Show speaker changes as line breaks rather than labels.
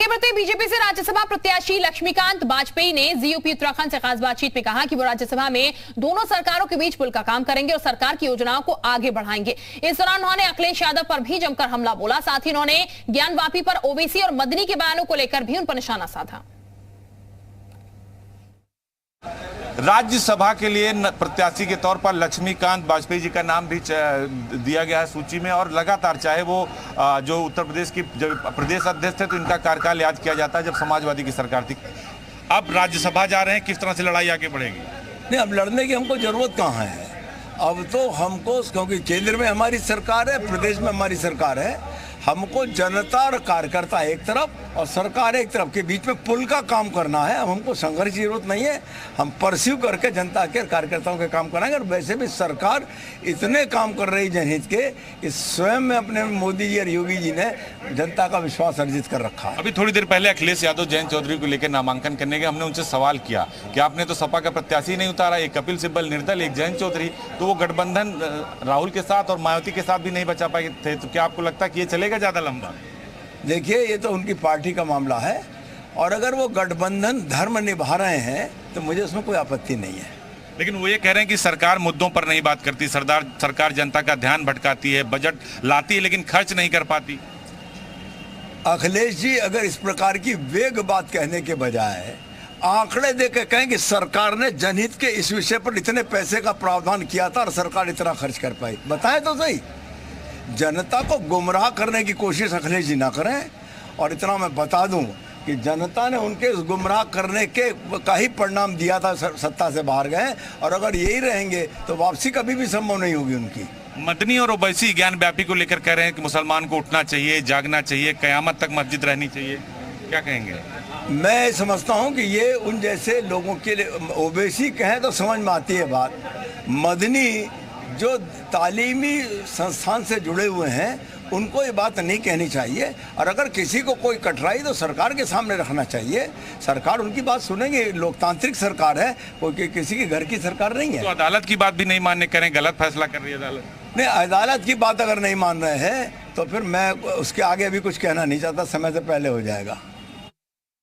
BJP से राज्यसभा प्रत्याशी लक्ष्मीकांत वाजपेयी ने जीओपी उत्तराखंड से खास बातचीत में कहा कि वो राज्यसभा में दोनों सरकारों के बीच पुल का काम करेंगे और सरकार की योजनाओं को आगे बढ़ाएंगे। इस दौरान उन्होंने अखिलेश यादव पर भी जमकर हमला बोला। साथ ही उन्होंने ज्ञानवापी पर ओवैसी और मदनी के बयानों को लेकर भी उन पर निशाना साधा।
राज्यसभा के लिए प्रत्याशी के तौर पर लक्ष्मीकांत वाजपेयी जी का नाम भी दिया गया है सूची में, और लगातार चाहे वो जो उत्तर प्रदेश की जब प्रदेश अध्यक्ष थे तो इनका कार्यकाल याद किया जाता है जब समाजवादी की सरकार थी। अब राज्यसभा जा रहे हैं, किस तरह से लड़ाई आगे बढ़ेगी?
नहीं, अब लड़ने की हमको जरूरत कहाँ है। अब तो हमको, क्योंकि केंद्र में हमारी सरकार है, प्रदेश में हमारी सरकार है, हमको जनता और कार्यकर्ता एक तरफ और सरकार एक तरफ के बीच में पुल का काम करना है। अब हमको संघर्ष की जरूरत नहीं है, हम परस्यू करके जनता के कार्यकर्ताओं के काम कराएंगे। और वैसे भी सरकार इतने काम कर रही जनहित के कि स्वयं में अपने मोदी जी और योगी जी ने जनता का विश्वास अर्जित कर रखा है।
अभी थोड़ी देर पहले अखिलेश यादव जयंत चौधरी को लेकर नामांकन करने के हमने उनसे सवाल किया कि आपने तो सपा का प्रत्याशी नहीं उतारा, एक कपिल सिब्बल निर्दल, एक जयंत चौधरी, तो वो गठबंधन राहुल के साथ और मायावती के साथ भी नहीं बचा पाए थे, तो क्या आपको लगता है कि ये चलेगा ज्यादा लंबा?
देखिए, ये तो उनकी पार्टी का मामला है, और अगर वो गठबंधन धर्म निभा रहे हैं तो मुझे उसमें कोई आपत्ति नहीं है।
लेकिन वो ये कह रहे हैं कि सरकार मुद्दों पर नहीं बात करती, सरकार जनता का ध्यान भटकाती है, बजट लाती है लेकिन खर्च नहीं कर पाती।
अखिलेश जी अगर इस प्रकार की वेग बात कहने के बजाय आंकड़े देकर कहें कि सरकार ने जनहित के इस विषय पर इतने पैसे का प्रावधान किया था और सरकार इतना खर्च कर पाई, बताएं तो सही। जनता को गुमराह करने की कोशिश अखिलेश जी ना करें। और इतना मैं बता दूं कि जनता ने उनके उस गुमराह करने के का ही परिणाम दिया था, सत्ता से बाहर गए, और अगर यही रहेंगे तो वापसी कभी भी संभव नहीं होगी उनकी।
मदनी और ओवैसी ज्ञानव्यापी को लेकर कह रहे हैं कि मुसलमान को उठना चाहिए, जागना चाहिए, कयामत तक मस्जिद रहनी चाहिए, क्या कहेंगे?
मैं समझता हूं कि ये उन जैसे लोगों के लिए, ओवैसी कहें तो समझ में आती है बात, मदनी जो तालीमी संस्थान से जुड़े हुए हैं उनको ये बात नहीं कहनी चाहिए। और अगर किसी को कोई कठिनाई तो सरकार के सामने रखना चाहिए, सरकार उनकी बात सुनेंगे। लोकतांत्रिक सरकार है, कोई किसी के घर की सरकार नहीं है।
तो अदालत की बात भी नहीं मानने करें, गलत फैसला कर रही है अदालत।
नहीं, अदालत की बात अगर नहीं मान रहे हैं तो फिर मैं उसके आगे भी कुछ कहना नहीं चाहता, समय से पहले हो जाएगा।